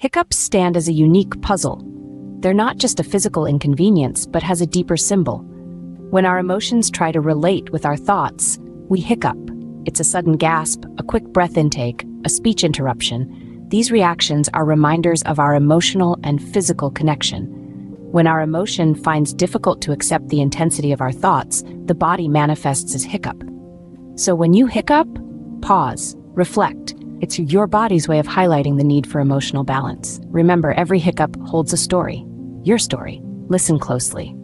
Hiccups stand as a unique puzzle. They're not just a physical inconvenience, but has a deeper symbol. When our emotions try to relate with our thoughts, we hiccup. It's a sudden gasp, a quick breath intake, a speech interruption. These reactions are reminders of our emotional and physical connection. When our emotion finds difficult to accept the intensity of our thoughts, the body manifests as hiccup. So when you hiccup, pause, reflect. It's your body's way of highlighting the need for emotional balance. Remember, every hiccup holds a story. Your story. Listen closely.